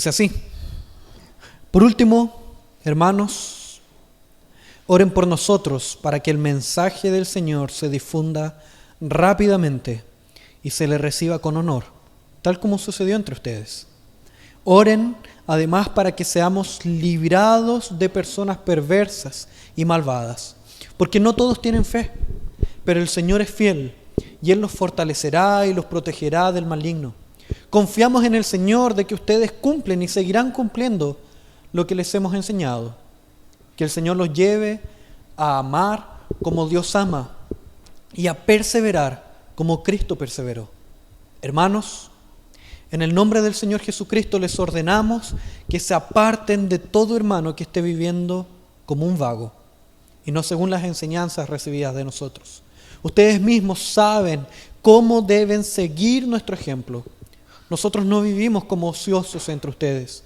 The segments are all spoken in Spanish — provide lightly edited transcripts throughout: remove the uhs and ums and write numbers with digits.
Dice así: por último, hermanos, oren por nosotros para que el mensaje del Señor se difunda rápidamente y se le reciba con honor, tal como sucedió entre ustedes. Oren además para que seamos librados de personas perversas y malvadas, porque no todos tienen fe, pero el Señor es fiel y Él los fortalecerá y los protegerá del maligno. Confiamos en el Señor de que ustedes cumplen y seguirán cumpliendo lo que les hemos enseñado. Que el Señor los lleve a amar como Dios ama y a perseverar como Cristo perseveró. Hermanos, en el nombre del Señor Jesucristo les ordenamos que se aparten de todo hermano que esté viviendo como un vago y no según las enseñanzas recibidas de nosotros. Ustedes mismos saben cómo deben seguir nuestro ejemplo. Nosotros no vivimos como ociosos entre ustedes,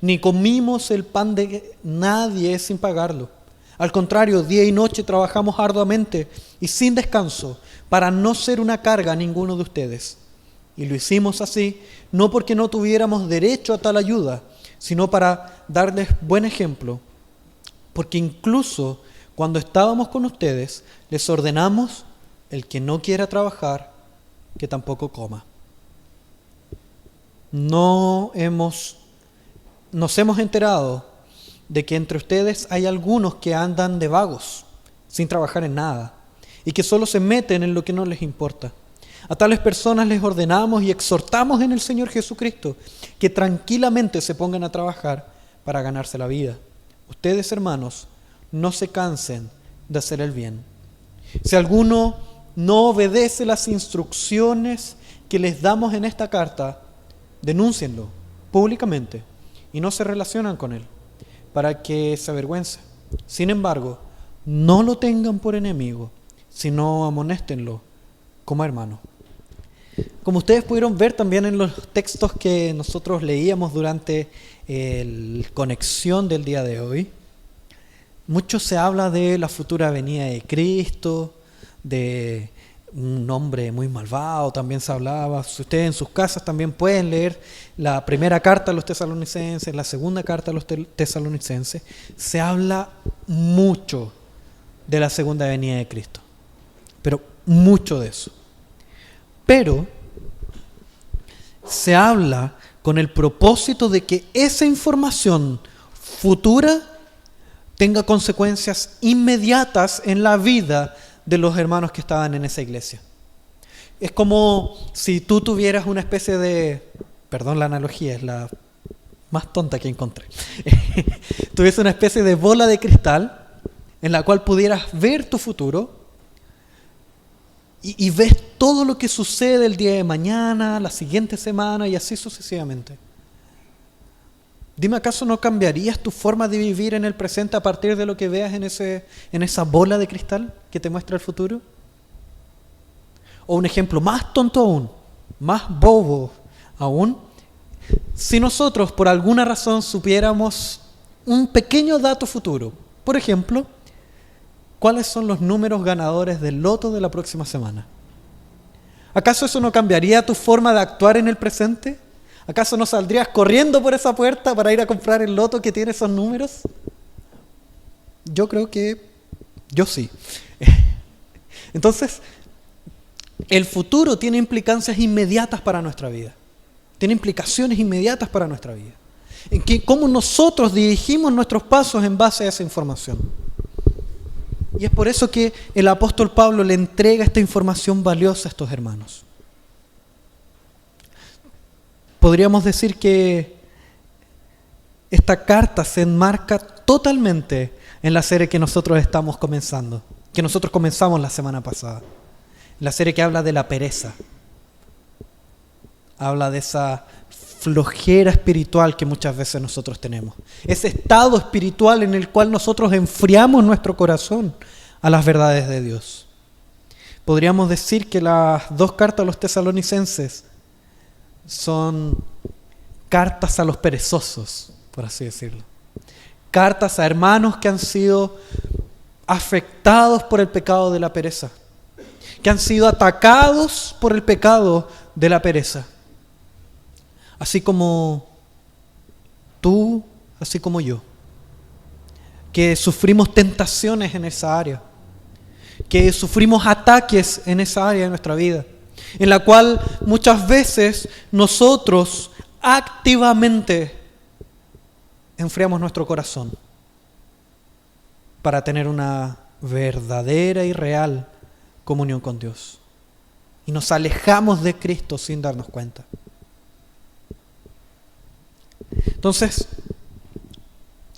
ni comimos el pan de nadie sin pagarlo. Al contrario, día y noche trabajamos arduamente y sin descanso para no ser una carga a ninguno de ustedes. Y lo hicimos así, no porque no tuviéramos derecho a tal ayuda, sino para darles buen ejemplo. Porque incluso cuando estábamos con ustedes, les ordenamos: el que no quiera trabajar, que tampoco coma. Nos hemos enterado de que entre ustedes hay algunos que andan de vagos, sin trabajar en nada, y que solo se meten en lo que no les importa. A tales personas les ordenamos y exhortamos en el Señor Jesucristo que tranquilamente se pongan a trabajar para ganarse la vida. Ustedes, hermanos, no se cansen de hacer el bien. Si alguno no obedece las instrucciones que les damos en esta carta, denúncienlo públicamente y no se relacionan con él, para que se avergüence. Sin embargo, no lo tengan por enemigo, sino amonéstenlo como hermano. Como ustedes pudieron ver también en los textos que nosotros leíamos durante la conexión del día de hoy, mucho se habla de la futura venida de Cristo, de un hombre muy malvado, también se hablaba. Si ustedes en sus casas también pueden leer la primera carta a los tesalonicenses, la segunda carta a los tesalonicenses, se habla mucho de la segunda venida de Cristo, pero mucho de eso. Pero se habla con el propósito de que esa información futura tenga consecuencias inmediatas en la vida de los hermanos que estaban en esa iglesia. Es como si tú tuvieras una especie de, perdón la analogía, es la más tonta que encontré, tuviese una especie de bola de cristal en la cual pudieras ver tu futuro y ves todo lo que sucede el día de mañana, la siguiente semana y así sucesivamente. Dime, ¿acaso no cambiarías tu forma de vivir en el presente a partir de lo que veas en esa bola de cristal que te muestra el futuro? O un ejemplo más tonto aún, más bobo aún, si nosotros por alguna razón supiéramos un pequeño dato futuro, por ejemplo, ¿cuáles son los números ganadores del loto de la próxima semana? ¿Acaso eso no cambiaría tu forma de actuar en el presente? ¿Acaso no saldrías corriendo por esa puerta para ir a comprar el loto que tiene esos números? Yo creo que yo sí. Entonces, el futuro tiene implicancias inmediatas para nuestra vida. Tiene implicaciones inmediatas para nuestra vida. En que cómo nosotros dirigimos nuestros pasos en base a esa información. Y es por eso que el apóstol Pablo le entrega esta información valiosa a estos hermanos. Podríamos decir que esta carta se enmarca totalmente en la serie que nosotros estamos comenzando, que nosotros comenzamos la semana pasada. La serie que habla de la pereza. Habla de esa flojera espiritual que muchas veces nosotros tenemos. Ese estado espiritual en el cual nosotros enfriamos nuestro corazón a las verdades de Dios. Podríamos decir que las dos cartas a los tesalonicenses son cartas a los perezosos, por así decirlo. Cartas a hermanos que han sido afectados por el pecado de la pereza, que han sido atacados por el pecado de la pereza. Así como tú así como yo, que sufrimos tentaciones en esa área, que sufrimos ataques en esa área de nuestra vida, en la cual muchas veces nosotros activamente enfriamos nuestro corazón para tener una verdadera y real comunión con Dios. Y nos alejamos de Cristo sin darnos cuenta. Entonces,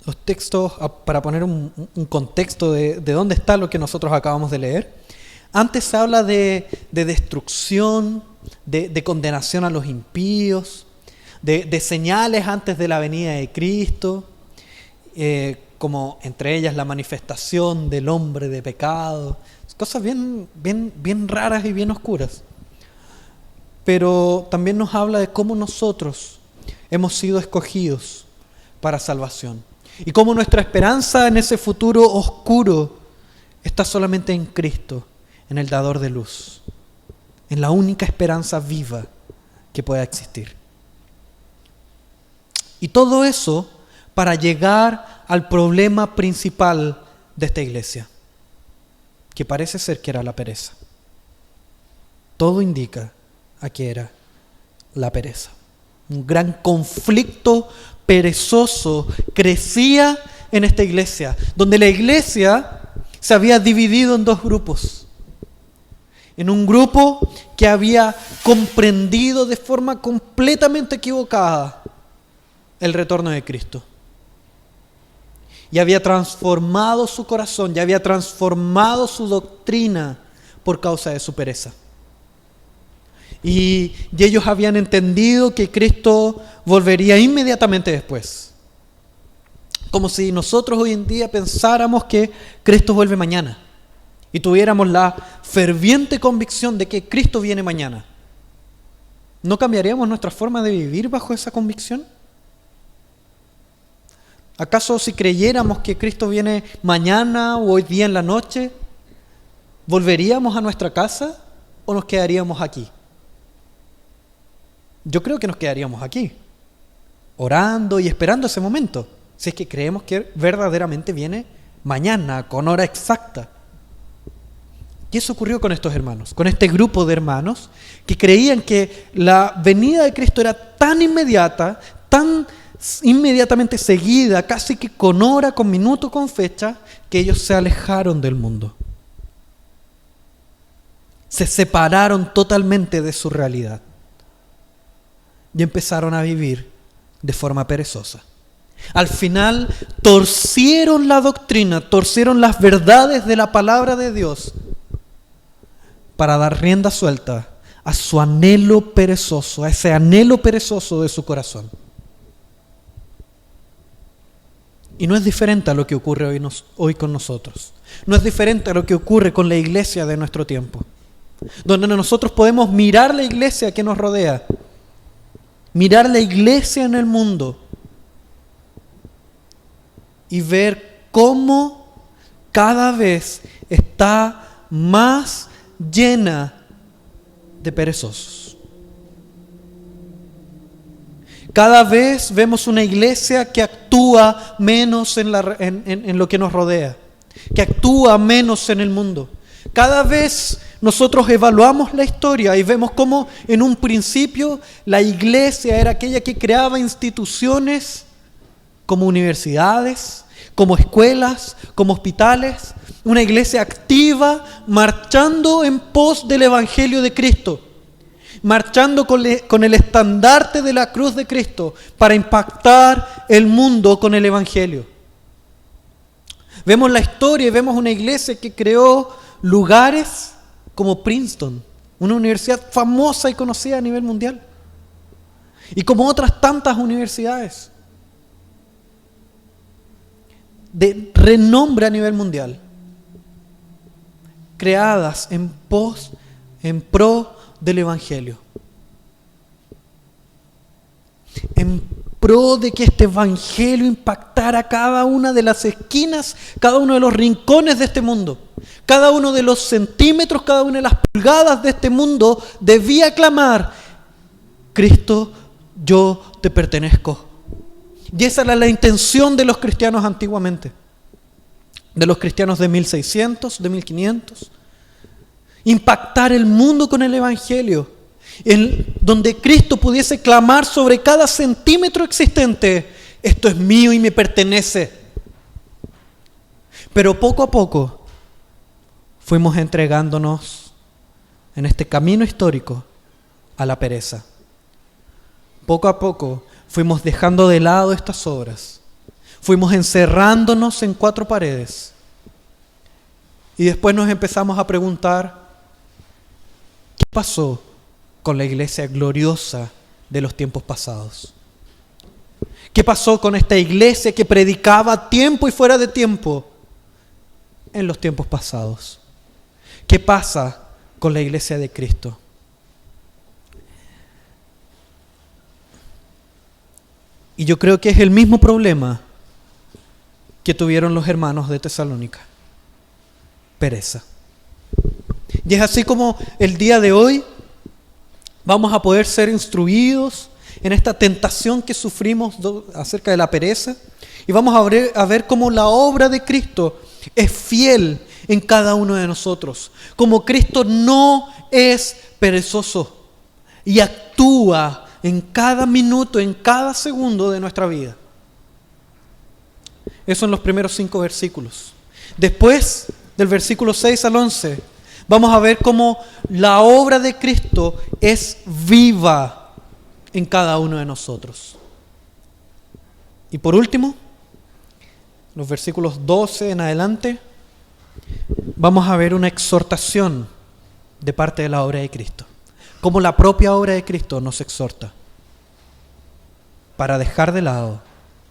los textos, para poner un contexto de dónde está lo que nosotros acabamos de leer, antes se habla de destrucción, de condenación a los impíos, de señales antes de la venida de Cristo, como entre ellas la manifestación del hombre de pecado, cosas bien raras y bien oscuras. Pero también nos habla de cómo nosotros hemos sido escogidos para salvación. Y cómo nuestra esperanza en ese futuro oscuro está solamente en Cristo, en el dador de luz, en la única esperanza viva que pueda existir. Y todo eso para llegar al problema principal de esta iglesia, que parece ser que era la pereza. Todo indica a que era la pereza. Un gran conflicto perezoso crecía en esta iglesia, donde la iglesia se había dividido en dos grupos. En un grupo que había comprendido de forma completamente equivocada el retorno de Cristo. Y había transformado su corazón, y había transformado su doctrina por causa de su pereza. Y ellos habían entendido que Cristo volvería inmediatamente después. Como si nosotros hoy en día pensáramos que Cristo vuelve mañana y tuviéramos la ferviente convicción de que Cristo viene mañana. ¿No cambiaríamos nuestra forma de vivir bajo esa convicción? ¿Acaso si creyéramos que Cristo viene mañana o hoy día en la noche, volveríamos a nuestra casa o nos quedaríamos aquí? Yo creo que nos quedaríamos aquí, orando y esperando ese momento, si es que creemos que verdaderamente viene mañana, con hora exacta. Y eso ocurrió con estos hermanos, con este grupo de hermanos que creían que la venida de Cristo era tan inmediata, tan inmediatamente seguida, casi que con hora, con minuto, con fecha, que ellos se alejaron del mundo. Se separaron totalmente de su realidad y empezaron a vivir de forma perezosa. Al final torcieron la doctrina, torcieron las verdades de la palabra de Dios para dar rienda suelta a su anhelo perezoso, a ese anhelo perezoso de su corazón. Y no es diferente a lo que ocurre hoy con nosotros. No es diferente a lo que ocurre con la iglesia de nuestro tiempo, donde nosotros podemos mirar la iglesia que nos rodea, mirar la iglesia en el mundo y ver cómo cada vez está más llena de perezosos. Cada vez vemos una iglesia que actúa menos en lo que nos rodea, que actúa menos en el mundo. Cada vez nosotros evaluamos la historia y vemos cómo en un principio la iglesia era aquella que creaba instituciones como universidades, como escuelas, como hospitales, una iglesia activa marchando en pos del Evangelio de Cristo, marchando con el estandarte de la cruz de Cristo para impactar el mundo con el Evangelio. Vemos la historia y vemos una iglesia que creó lugares como Princeton, una universidad famosa y conocida a nivel mundial, y como otras tantas universidades de renombre a nivel mundial, creadas en pro del Evangelio, en pro de que este Evangelio impactara cada una de las esquinas, cada uno de los rincones de este mundo, cada uno de los centímetros, cada una de las pulgadas de este mundo debía clamar: Cristo, yo te pertenezco. Y esa era la intención de los cristianos antiguamente, de los cristianos de 1600, de 1500. Impactar el mundo con el Evangelio, en donde Cristo pudiese clamar sobre cada centímetro existente: esto es mío y me pertenece. Pero poco a poco fuimos entregándonos en este camino histórico a la pereza. Poco a poco fuimos dejando de lado estas obras. Fuimos encerrándonos en cuatro paredes. Y después nos empezamos a preguntar: ¿qué pasó con la iglesia gloriosa de los tiempos pasados? ¿Qué pasó con esta iglesia que predicaba a tiempo y fuera de tiempo en los tiempos pasados? ¿Qué pasa con la iglesia de Cristo? Y yo creo que es el mismo problema que tuvieron los hermanos de Tesalónica: pereza. Y es así como el día de hoy vamos a poder ser instruidos en esta tentación que sufrimos acerca de la pereza, y vamos a ver cómo la obra de Cristo es fiel en cada uno de nosotros, como Cristo no es perezoso y actúa en cada minuto, en cada segundo de nuestra vida. Eso en los primeros 5 versículos. Después, del versículo 6 al 11, vamos a ver cómo la obra de Cristo es viva en cada uno de nosotros. Y por último, los versículos 12 en adelante, vamos a ver una exhortación de parte de la obra de Cristo. Cómo la propia obra de Cristo nos exhorta para dejar de lado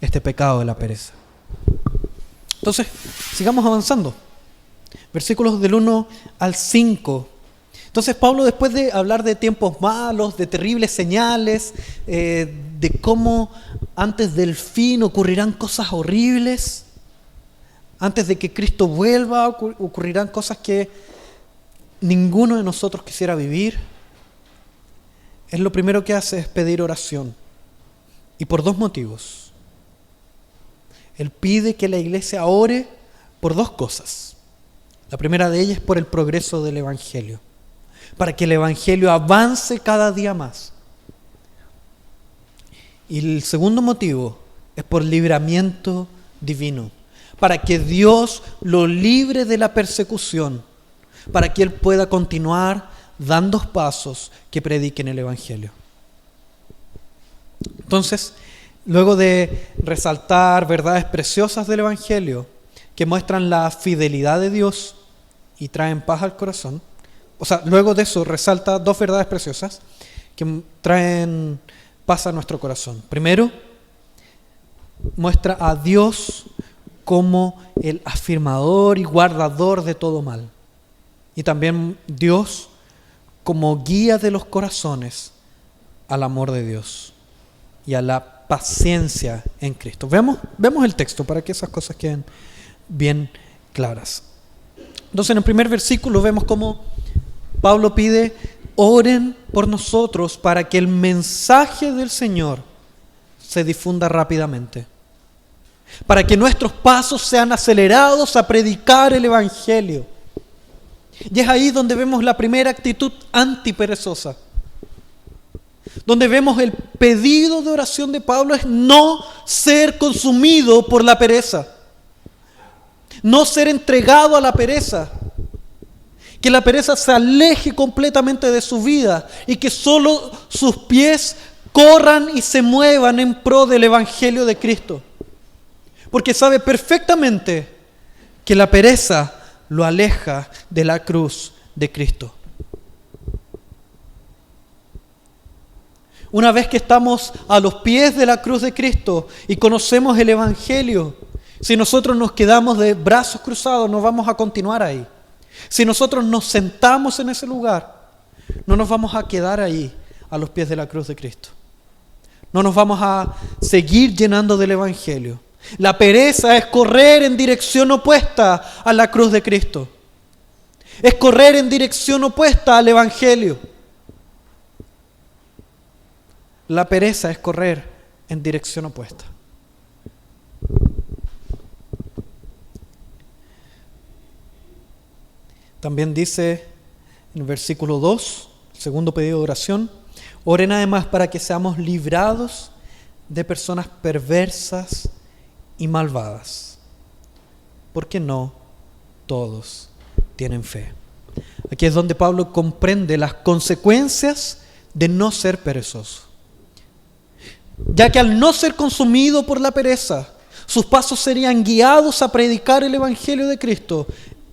este pecado de la pereza. Entonces, sigamos avanzando. Versículos del 1 al 5. Entonces Pablo, después de hablar de tiempos malos, de terribles señales, de cómo antes del fin ocurrirán cosas horribles, antes de que Cristo vuelva ocurrirán cosas que ninguno de nosotros quisiera vivir, Él lo primero que hace es pedir oración. Y por 2 motivos. Él pide que la iglesia ore por 2 cosas. La primera de ellas es por el progreso del Evangelio, para que el Evangelio avance cada día más. Y el segundo motivo es por libramiento divino, para que Dios lo libre de la persecución, para que Él pueda continuar dando pasos que prediquen el Evangelio. Entonces, luego de resaltar verdades preciosas del Evangelio que muestran la fidelidad de Dios y traen paz al corazón, luego de eso resalta 2 verdades preciosas que traen paz a nuestro corazón. Primero, muestra a Dios como el afirmador y guardador de todo mal. Y también Dios como guía de los corazones al amor de Dios y a la paciencia en Cristo. Veamos el texto para que esas cosas queden bien claras. Entonces, en el primer versículo vemos cómo Pablo pide: oren por nosotros para que el mensaje del Señor se difunda rápidamente, para que nuestros pasos sean acelerados a predicar el Evangelio. Y es ahí donde vemos la primera actitud antiperezosa, donde vemos el pedido de oración de Pablo es no ser consumido por la pereza, no ser entregado a la pereza, que la pereza se aleje completamente de su vida y que solo sus pies corran y se muevan en pro del Evangelio de Cristo, porque sabe perfectamente que la pereza lo aleja de la cruz de Cristo. Una vez que estamos a los pies de la cruz de Cristo y conocemos el Evangelio, si nosotros nos quedamos de brazos cruzados, no vamos a continuar ahí. Si nosotros nos sentamos en ese lugar, no nos vamos a quedar ahí a los pies de la cruz de Cristo. No nos vamos a seguir llenando del Evangelio. La pereza es correr en dirección opuesta a la cruz de Cristo. Es correr en dirección opuesta al Evangelio. La pereza es correr en dirección opuesta. También dice en el versículo 2, el segundo pedido de oración: oren además para que seamos librados de personas perversas y malvadas, porque no todos tienen fe. Aquí es donde Pablo comprende las consecuencias de no ser perezoso, ya que al no ser consumido por la pereza, sus pasos serían guiados a predicar el Evangelio de Cristo.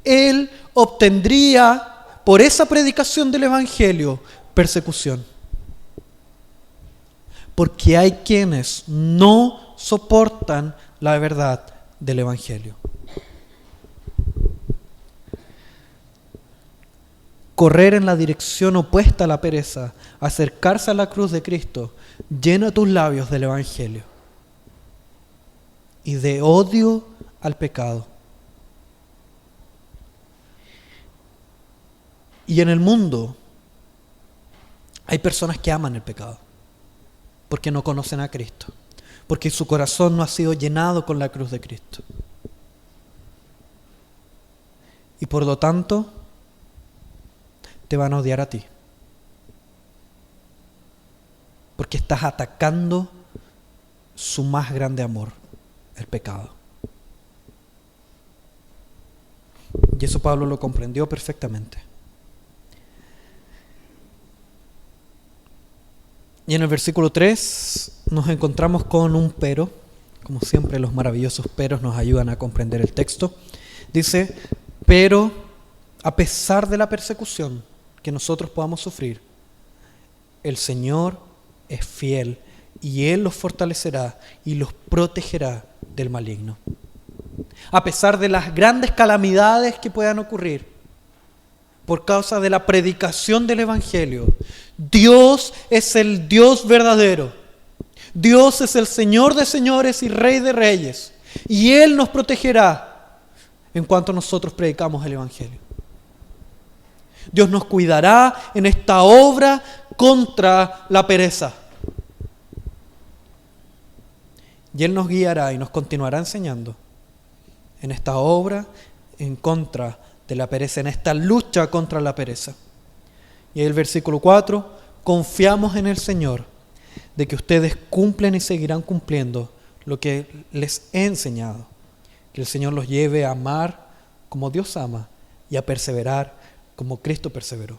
Él obtendría por esa predicación del Evangelio persecución. Porque hay quienes no soportan la verdad del Evangelio. Correr en la dirección opuesta a la pereza, acercarse a la cruz de Cristo, llena tus labios del Evangelio y de odio al pecado. Y en el mundo hay personas que aman el pecado porque no conocen a Cristo, porque su corazón no ha sido llenado con la cruz de Cristo. Y por lo tanto, te van a odiar a ti, porque estás atacando su más grande amor, el pecado. Y eso Pablo lo comprendió perfectamente. Y en el versículo 3 nos encontramos con un pero. Como siempre, los maravillosos peros nos ayudan a comprender el texto. Dice: pero a pesar de la persecución que nosotros podamos sufrir, el Señor es fiel y Él los fortalecerá y los protegerá del maligno. A pesar de las grandes calamidades que puedan ocurrir por causa de la predicación del Evangelio, Dios es el Dios verdadero. Dios es el Señor de señores y Rey de reyes. Y Él nos protegerá en cuanto nosotros predicamos el Evangelio. Dios nos cuidará en esta obra contra la pereza. Y Él nos guiará y nos continuará enseñando en esta obra en contra de la pereza, en esta lucha contra la pereza. Y ahí el versículo 4: confiamos en el Señor de que ustedes cumplen y seguirán cumpliendo lo que les he enseñado. Que el Señor los lleve a amar como Dios ama y a perseverar como Cristo perseveró.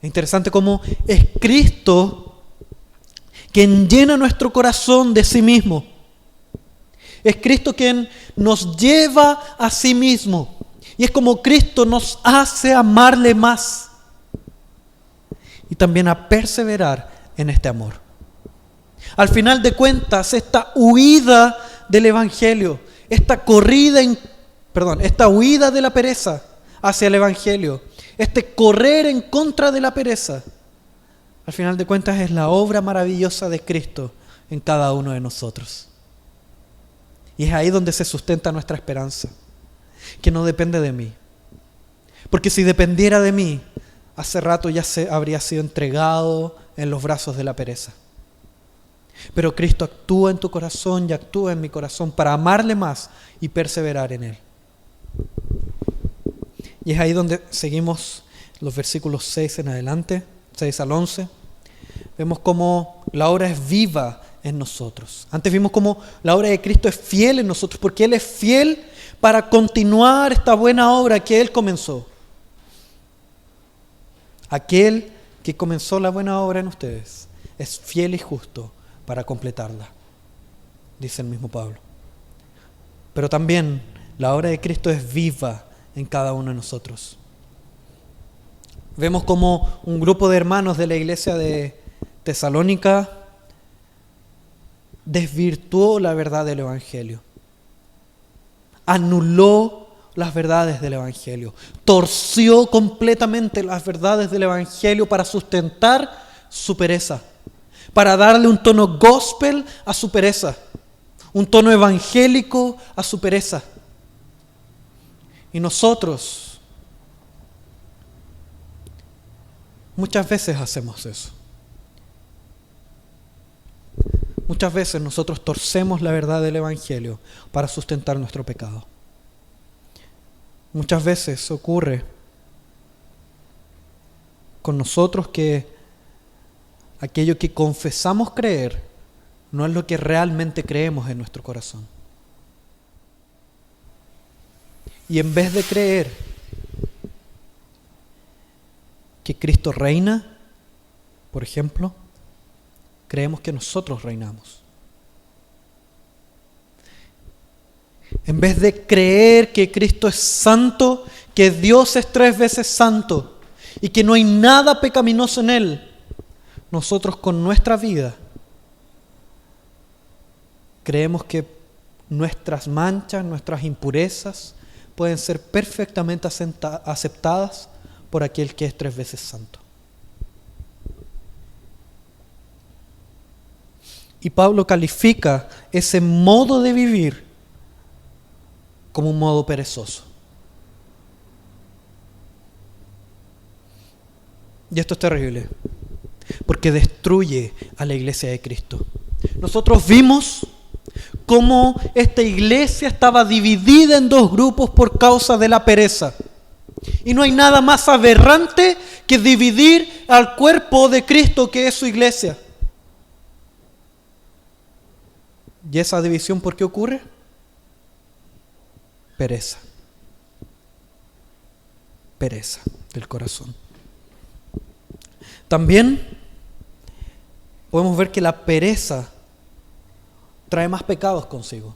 Es interesante cómo es Cristo quien llena nuestro corazón de sí mismo. Es Cristo quien nos lleva a sí mismo. Y es como Cristo nos hace amarle más y también a perseverar en este amor. Al final de cuentas, esta huida del Evangelio, esta huida de la pereza hacia el Evangelio, este correr en contra de la pereza, al final de cuentas es la obra maravillosa de Cristo en cada uno de nosotros. Y es ahí donde se sustenta nuestra esperanza, que no depende de mí. Porque si dependiera de mí, hace rato ya habría sido entregado en los brazos de la pereza. Pero Cristo actúa en tu corazón y actúa en mi corazón para amarle más y perseverar en Él. Y es ahí donde seguimos los versículos 6 en adelante, 6 al 11. Vemos cómo la obra es viva en nosotros. Antes vimos cómo la obra de Cristo es fiel en nosotros, porque Él es fiel para continuar esta buena obra que Él comenzó. Aquel que comenzó la buena obra en ustedes es fiel y justo para completarla, dice el mismo Pablo. Pero también la obra de Cristo es viva en cada uno de nosotros. Vemos como un grupo de hermanos de la iglesia de Tesalónica desvirtuó la verdad del Evangelio, anuló las verdades del Evangelio, torció completamente las verdades del Evangelio para sustentar su pereza, para darle un tono gospel a su pereza, un tono evangélico a su pereza. Y nosotros muchas veces hacemos eso. Muchas veces nosotros torcemos la verdad del Evangelio para sustentar nuestro pecado. Muchas veces ocurre con nosotros que aquello que confesamos creer no es lo que realmente creemos en nuestro corazón. Y en vez de creer que Cristo reina, por ejemplo, creemos que nosotros reinamos. En vez de creer que Cristo es santo, que Dios es 3 veces santo y que no hay nada pecaminoso en Él, nosotros con nuestra vida creemos que nuestras manchas, nuestras impurezas pueden ser perfectamente aceptadas por aquel que es 3 veces santo. Y Pablo califica ese modo de vivir como un modo perezoso. Y esto es terrible, porque destruye a la iglesia de Cristo. Nosotros vimos cómo esta iglesia estaba dividida en 2 grupos por causa de la pereza. Y no hay nada más aberrante que dividir al cuerpo de Cristo, que es su iglesia. ¿Y esa división por qué ocurre? Pereza. Pereza del corazón. También podemos ver que la pereza trae más pecados consigo.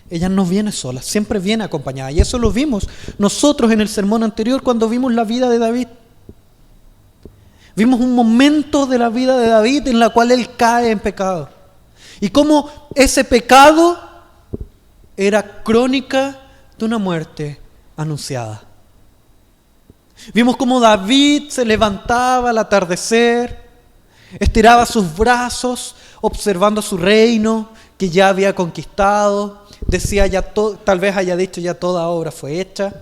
Ella no viene sola, siempre viene acompañada. Y eso lo vimos nosotros en el sermón anterior cuando vimos la vida de David. Vimos un momento de la vida de David en la cual él cae en pecado. Y cómo ese pecado era crónica de una muerte anunciada. Vimos cómo David se levantaba al atardecer, estiraba sus brazos observando su reino que ya había conquistado. Decía, tal vez haya dicho, ya toda obra fue hecha.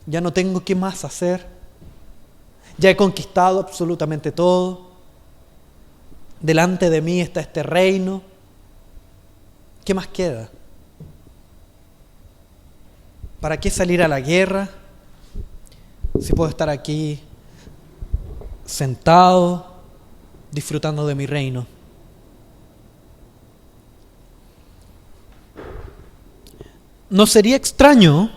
Ya no tengo qué más hacer. Ya he conquistado absolutamente todo. Delante de mí está este reino. ¿Qué más queda? ¿Para qué salir a la guerra si puedo estar aquí sentado, disfrutando de mi reino? No sería extraño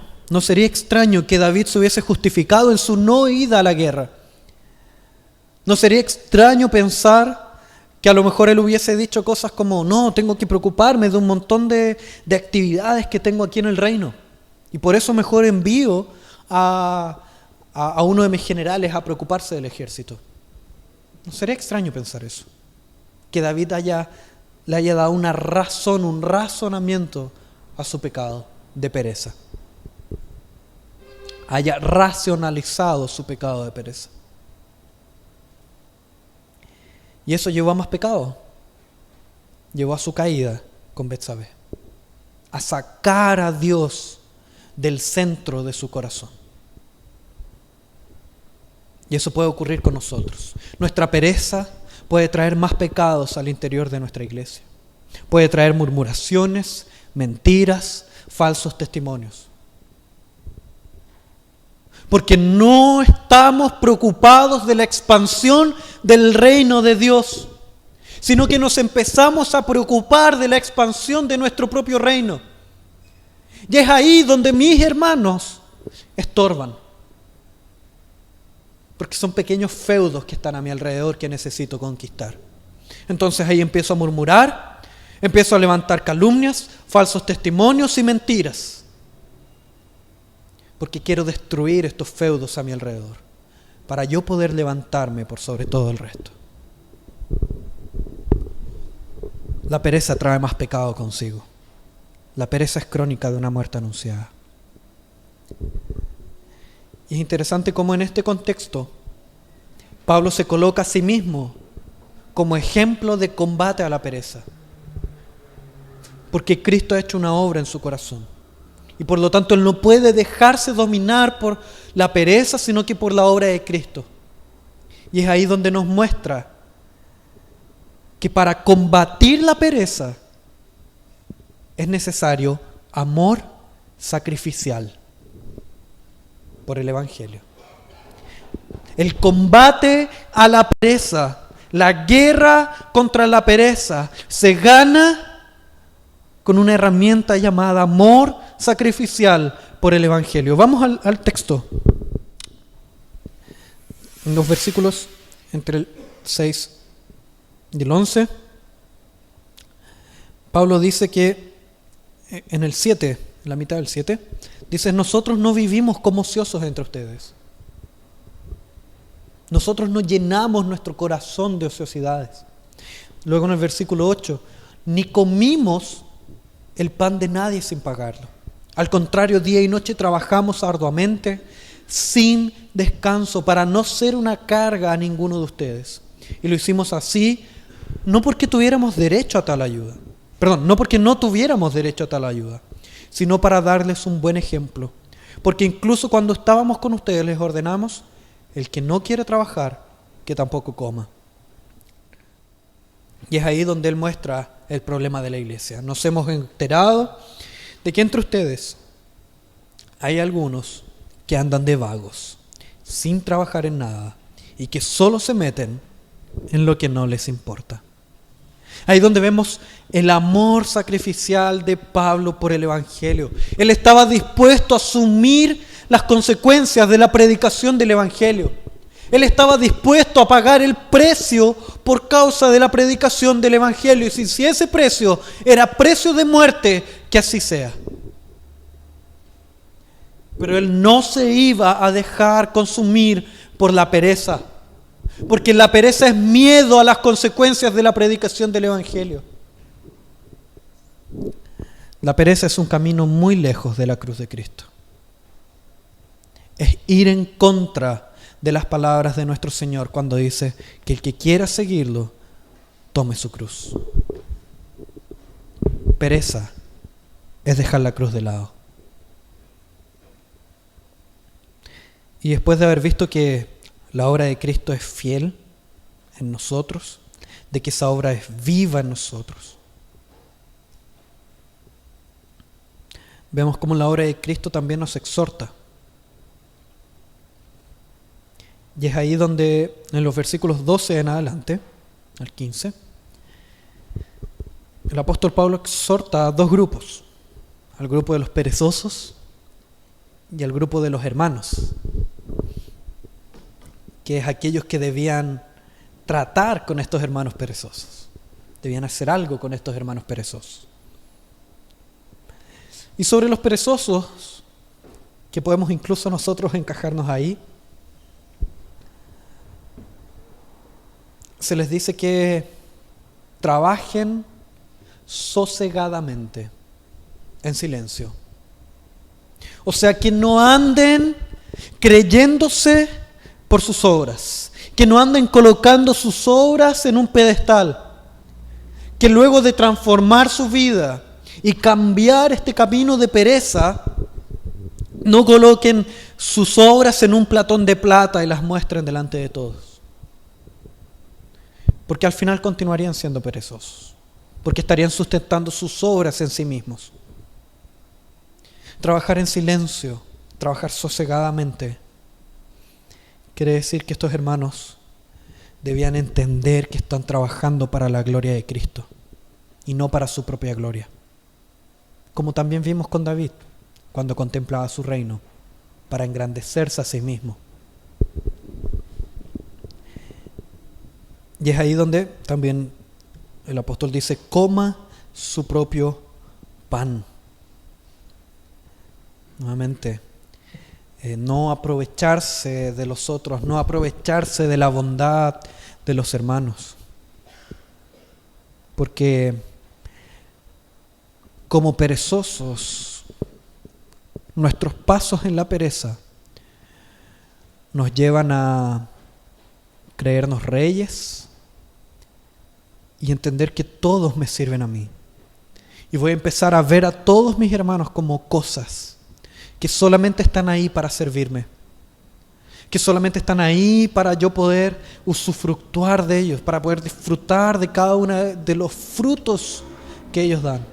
que David se hubiese justificado en su no ida a la guerra. No sería extraño pensar que a lo mejor él hubiese dicho cosas como, no, tengo que preocuparme de un montón de actividades que tengo aquí en el reino. Y por eso mejor envío a uno de mis generales a preocuparse del ejército. No sería extraño pensar eso. Que David le haya dado una razón, un razonamiento a su pecado de pereza. Haya racionalizado su pecado de pereza. Y eso llevó a más pecado. Llevó a su caída con Betsabé. A sacar a Dios del centro de su corazón. Y eso puede ocurrir con nosotros. Nuestra pereza puede traer más pecados al interior de nuestra iglesia. Puede traer murmuraciones, mentiras, falsos testimonios. Porque no estamos preocupados de la expansión del reino de Dios, sino que nos empezamos a preocupar de la expansión de nuestro propio reino. Y es ahí donde mis hermanos estorban. Porque son pequeños feudos que están a mi alrededor que necesito conquistar. Entonces ahí empiezo a murmurar, empiezo a levantar calumnias, falsos testimonios y mentiras. Porque quiero destruir estos feudos a mi alrededor, para yo poder levantarme por sobre todo el resto. La pereza trae más pecado consigo. La pereza es crónica de una muerte anunciada. Y es interesante cómo en este contexto Pablo se coloca a sí mismo como ejemplo de combate a la pereza. Porque Cristo ha hecho una obra en su corazón. Y por lo tanto él no puede dejarse dominar por la pereza, sino que por la obra de Cristo. Y es ahí donde nos muestra que para combatir la pereza es necesario amor sacrificial por el Evangelio. El combate a la pereza, la guerra contra la pereza, se gana con una herramienta llamada amor sacrificial por el Evangelio. Vamos al texto. En los versículos entre el 6 y el 11, Pablo dice que en el 7, en la mitad del 7, dice: nosotros no vivimos como ociosos entre ustedes. Nosotros no llenamos nuestro corazón de ociosidades. Luego en el versículo 8, ni comimos el pan de nadie sin pagarlo. Al contrario, día y noche trabajamos arduamente, sin descanso, para no ser una carga a ninguno de ustedes. Y lo hicimos así, no porque tuviéramos derecho a tal ayuda. No porque no tuviéramos derecho a tal ayuda, sino para darles un buen ejemplo. Porque incluso cuando estábamos con ustedes les ordenamos: el que no quiere trabajar, que tampoco coma. Y es ahí donde él muestra el problema de la iglesia. Nos hemos enterado de que entre ustedes hay algunos que andan de vagos, sin trabajar en nada, y que solo se meten en lo que no les importa. Ahí donde vemos el amor sacrificial de Pablo por el Evangelio. Él estaba dispuesto a asumir las consecuencias de la predicación del Evangelio. Él estaba dispuesto a pagar el precio por causa de la predicación del Evangelio. Y si ese precio era precio de muerte, que así sea. Pero él no se iba a dejar consumir por la pereza. Porque la pereza es miedo a las consecuencias de la predicación del Evangelio. La pereza es un camino muy lejos de la cruz de Cristo. Es ir en contra de las palabras de nuestro Señor cuando dice que el que quiera seguirlo, tome su cruz. Pereza es dejar la cruz de lado. Y después de haber visto que la obra de Cristo es fiel en nosotros, de que esa obra es viva en nosotros, vemos cómo la obra de Cristo también nos exhorta. Y es ahí donde en los versículos 12 en adelante, al 15, el apóstol Pablo exhorta a dos grupos: al grupo de los perezosos y al grupo de los hermanos, que es aquellos que debían tratar con estos hermanos perezosos, debían hacer algo con estos hermanos perezosos. Y sobre los perezosos, que podemos incluso nosotros encajarnos ahí, se les dice que trabajen sosegadamente, en silencio. O sea, que no anden creyéndose por sus obras, que no anden colocando sus obras en un pedestal, que luego de transformar su vida y cambiar este camino de pereza, no coloquen sus obras en un platón de plata y las muestren delante de todos. Porque al final continuarían siendo perezosos, porque estarían sustentando sus obras en sí mismos. Trabajar en silencio, trabajar sosegadamente, quiere decir que estos hermanos debían entender que están trabajando para la gloria de Cristo y no para su propia gloria. Como también vimos con David, cuando contemplaba su reino, para engrandecerse a sí mismo. Y es ahí donde también el apóstol dice: coma su propio pan. Nuevamente, no aprovecharse de los otros, no aprovecharse de la bondad de los hermanos. Porque como perezosos, nuestros pasos en la pereza nos llevan a creernos reyes y entender que todos me sirven a mí. Y voy a empezar a ver a todos mis hermanos como cosas que solamente están ahí para servirme, que solamente están ahí para yo poder usufructuar de ellos, para poder disfrutar de cada uno de los frutos que ellos dan.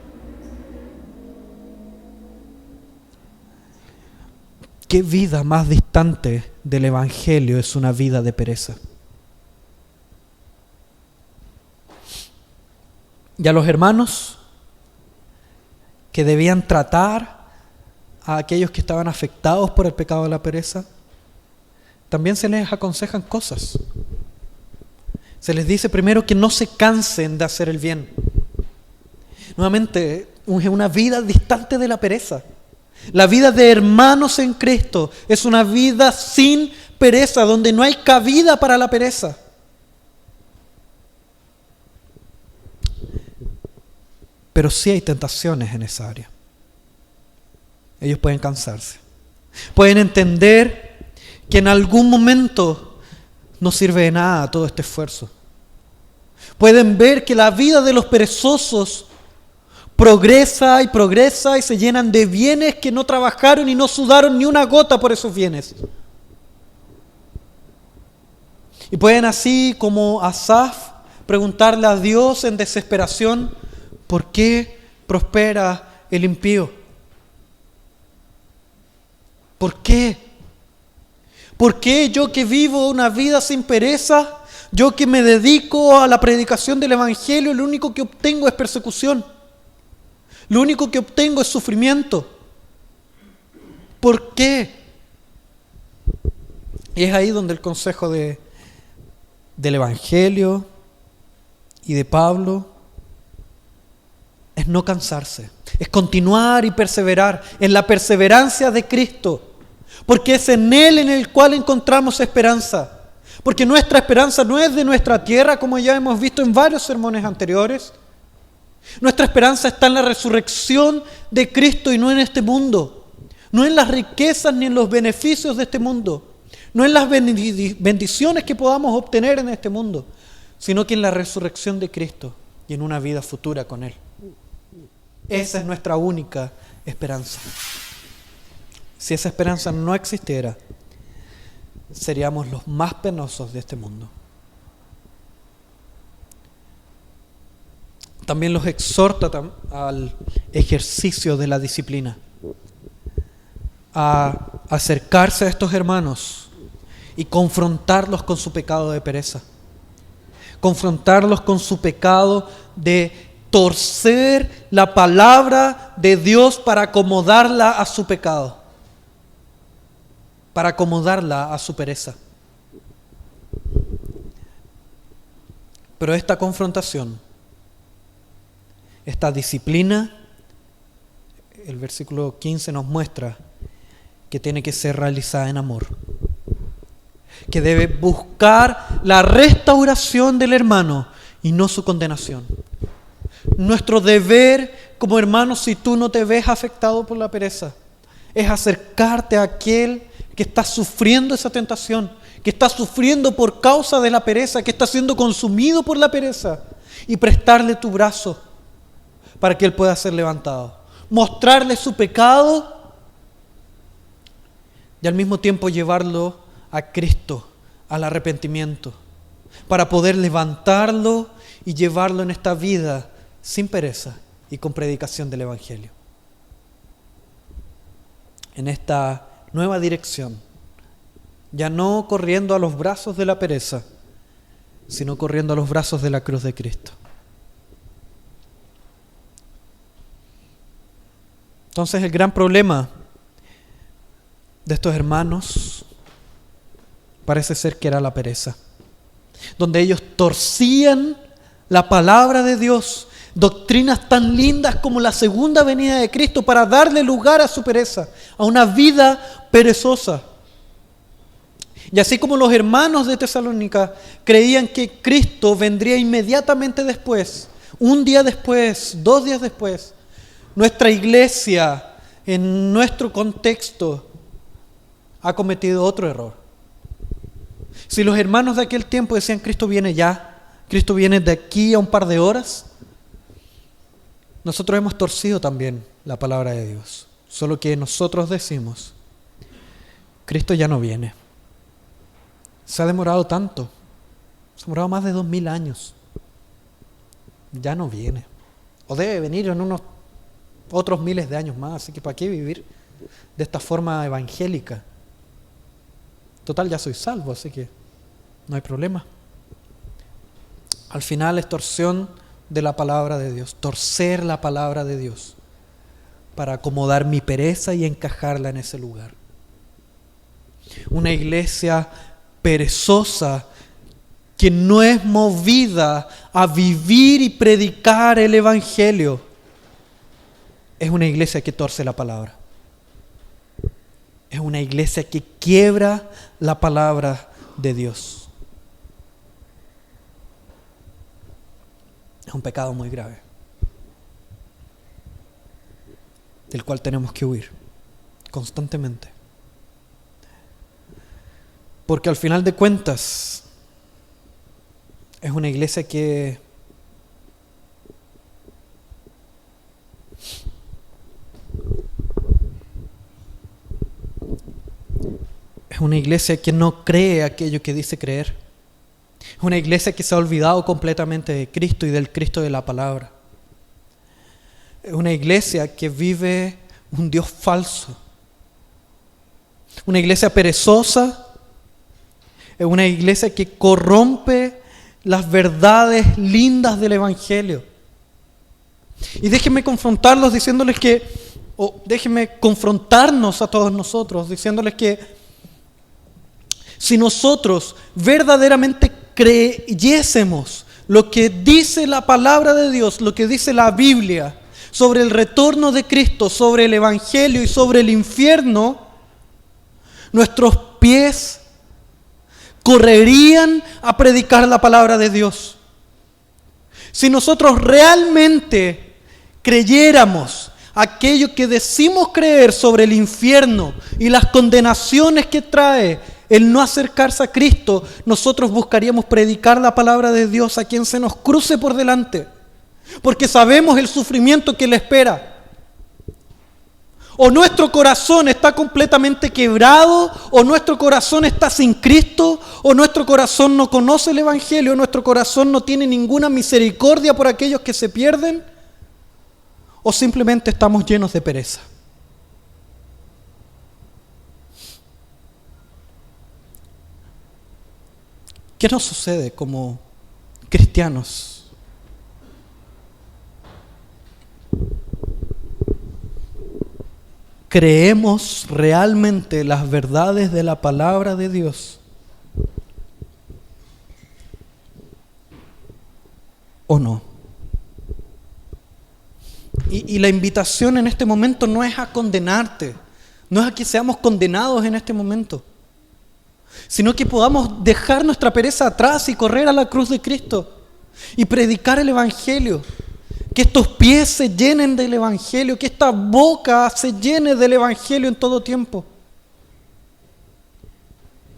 ¿Qué vida más distante del Evangelio es una vida de pereza? Y a los hermanos que debían tratar a aquellos que estaban afectados por el pecado de la pereza, también se les aconsejan cosas. Se les dice primero que no se cansen de hacer el bien. Nuevamente, es una vida distante de la pereza. La vida de hermanos en Cristo es una vida sin pereza, donde no hay cabida para la pereza. Pero sí hay tentaciones en esa área. Ellos pueden cansarse. Pueden entender que en algún momento no sirve de nada todo este esfuerzo. Pueden ver que la vida de los perezosos progresa y se llenan de bienes que no trabajaron y no sudaron ni una gota por esos bienes. Y pueden así como Asaf preguntarle a Dios en desesperación: ¿por qué prospera el impío? ¿Por qué? ¿Por qué yo que vivo una vida sin pereza, yo que me dedico a la predicación del Evangelio, lo único que obtengo es persecución? Lo único que obtengo es sufrimiento. ¿Por qué? Y es ahí donde el consejo del Evangelio y de Pablo es no cansarse, es continuar y perseverar en la perseverancia de Cristo, porque es en Él en el cual encontramos esperanza. Porque nuestra esperanza no es de nuestra tierra, como ya hemos visto en varios sermones anteriores. Nuestra esperanza está en la resurrección de Cristo y no en este mundo. No en las riquezas ni en los beneficios de este mundo. No en las bendiciones que podamos obtener en este mundo, sino que en la resurrección de Cristo y en una vida futura con Él. Esa es nuestra única esperanza. Si esa esperanza no existiera, seríamos los más penosos de este mundo. También los exhorta al ejercicio de la disciplina, a acercarse a estos hermanos y confrontarlos con su pecado de pereza, confrontarlos con su pecado de torcer la palabra de Dios para acomodarla a su pecado, para acomodarla a su pereza. Pero esta confrontación, esta disciplina, el versículo 15 nos muestra que tiene que ser realizada en amor, que debe buscar la restauración del hermano y no su condenación. Nuestro deber como hermanos, si tú no te ves afectado por la pereza, es acercarte a aquel que está sufriendo esa tentación, que está sufriendo por causa de la pereza, que está siendo consumido por la pereza, y prestarle tu brazo para que él pueda ser levantado. Mostrarle su pecado y al mismo tiempo llevarlo a Cristo, al arrepentimiento, para poder levantarlo y llevarlo en esta vida sin pereza y con predicación del Evangelio. En esta nueva dirección, ya no corriendo a los brazos de la pereza, sino corriendo a los brazos de la cruz de Cristo. Entonces el gran problema de estos hermanos parece ser que era la pereza, donde ellos torcían la palabra de Dios, doctrinas tan lindas como la segunda venida de Cristo, para darle lugar a su pereza, a una vida perezosa. Y así como los hermanos de Tesalónica creían que Cristo vendría inmediatamente después, un día después, 2 días después, nuestra iglesia, en nuestro contexto, ha cometido otro error. Si los hermanos de aquel tiempo decían Cristo viene ya, Cristo viene de aquí a un par de horas, nosotros hemos torcido también la palabra de Dios. Solo que nosotros decimos, Cristo ya no viene. Se ha demorado tanto, se ha demorado más de 2000 años. Ya no viene. O debe venir en unos otros miles de años más, así que ¿para qué vivir de esta forma evangélica. Total, ya soy salvo, así que no hay problema. Al final es torsión de la palabra de Dios, torcer la palabra de Dios para acomodar mi pereza y encajarla en ese lugar. Una iglesia perezosa que no es movida a vivir y predicar el evangelio es una iglesia que torce la palabra. Es una iglesia que quiebra la palabra de Dios. Es un pecado muy grave, del cual tenemos que huir constantemente. Porque al final de cuentas, es una iglesia que no cree aquello que dice creer. Es una iglesia que se ha olvidado completamente de Cristo y del Cristo de la palabra. Es una iglesia que vive un Dios falso. Una iglesia perezosa. Es una iglesia que corrompe las verdades lindas del evangelio. Y déjenme confrontarlos diciéndoles déjenme confrontarnos a todos nosotros diciéndoles que si nosotros verdaderamente creyésemos lo que dice la palabra de Dios, lo que dice la Biblia sobre el retorno de Cristo, sobre el evangelio y sobre el infierno, nuestros pies correrían a predicar la palabra de Dios. Si nosotros realmente creyéramos aquello que decimos creer sobre el infierno y las condenaciones que trae el no acercarse a Cristo, nosotros buscaríamos predicar la palabra de Dios a quien se nos cruce por delante, porque sabemos el sufrimiento que le espera. O nuestro corazón está completamente quebrado, o nuestro corazón está sin Cristo, o nuestro corazón no conoce el evangelio, o nuestro corazón no tiene ninguna misericordia por aquellos que se pierden, o simplemente estamos llenos de pereza. ¿Qué nos sucede como cristianos? ¿Creemos realmente las verdades de la palabra de Dios? ¿O no? Y la invitación en este momento no es a condenarte, no es a que seamos condenados en este momento, sino que podamos dejar nuestra pereza atrás y correr a la cruz de Cristo y predicar el evangelio. Que estos pies se llenen del evangelio, que esta boca se llene del evangelio en todo tiempo.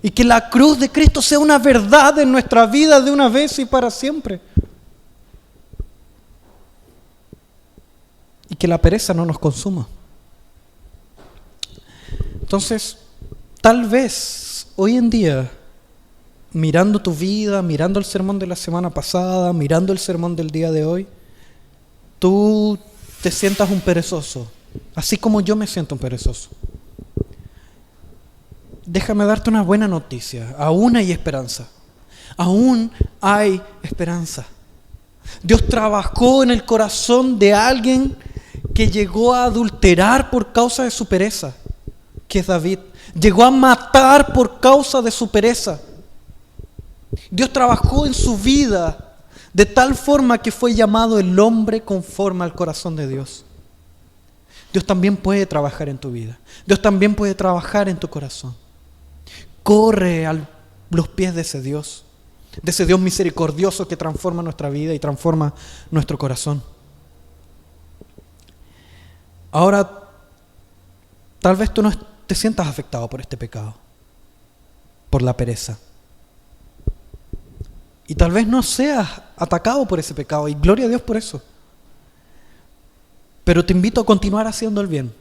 Y que la cruz de Cristo sea una verdad en nuestra vida de una vez y para siempre. Y que la pereza no nos consuma. Entonces, tal vez hoy en día, mirando tu vida, mirando el sermón de la semana pasada, mirando el sermón del día de hoy, tú te sientas un perezoso, así como yo me siento un perezoso. Déjame darte una buena noticia. Aún hay esperanza. Aún hay esperanza. Dios trabajó en el corazón de alguien que llegó a adulterar por causa de su pereza, que es David. Llegó a matar por causa de su pereza. Dios trabajó en su vida de tal forma que fue llamado el hombre conforme al corazón de Dios. Dios también puede trabajar en tu vida. Dios también puede trabajar en tu corazón. Corre a los pies de ese Dios misericordioso que transforma nuestra vida y transforma nuestro corazón. Ahora, tal vez tú no te sientas afectado por este pecado, por la pereza. Y tal vez no seas atacado por ese pecado, y gloria a Dios por eso. Pero te invito a continuar haciendo el bien.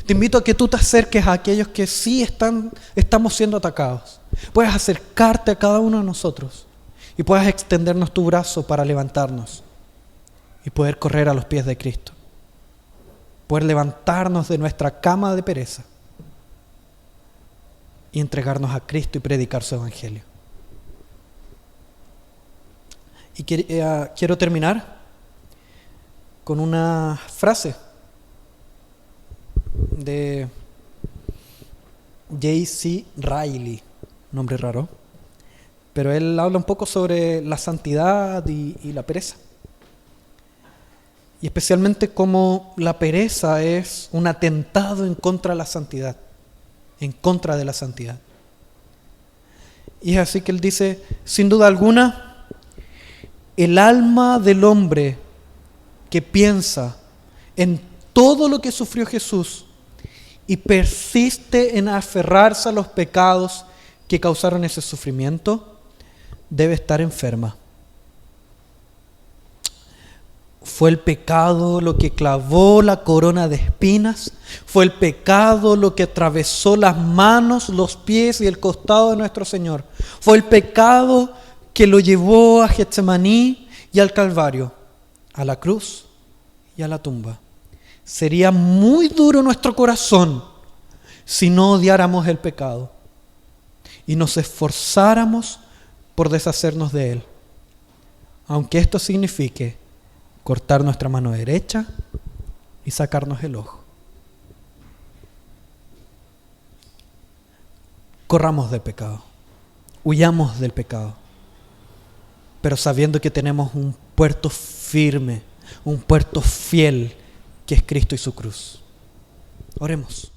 Te invito a que tú te acerques a aquellos que sí estamos siendo atacados. Puedes acercarte a cada uno de nosotros y puedas extendernos tu brazo para levantarnos y poder correr a los pies de Cristo. poder levantarnos de nuestra cama de pereza y entregarnos a Cristo y predicar su evangelio. Y quiero terminar con una frase de J.C. Ryle, nombre raro, pero él habla un poco sobre la santidad y la pereza. Y especialmente cómo la pereza es un atentado en contra de la santidad, en contra de la santidad. Y es así que él dice, sin duda alguna, el alma del hombre que piensa en todo lo que sufrió Jesús y persiste en aferrarse a los pecados que causaron ese sufrimiento, debe estar enferma. Fue el pecado lo que clavó la corona de espinas, fue el pecado lo que atravesó las manos, los pies y el costado de nuestro Señor. Fue el pecado que lo llevó a Getsemaní y al Calvario, a la cruz y a la tumba. Sería muy duro nuestro corazón si no odiáramos el pecado y nos esforzáramos por deshacernos de él, aunque esto signifique cortar nuestra mano derecha y sacarnos el ojo. Corramos del pecado, huyamos del pecado, pero sabiendo que tenemos un puerto firme, un puerto fiel, que es Cristo y su cruz. Oremos.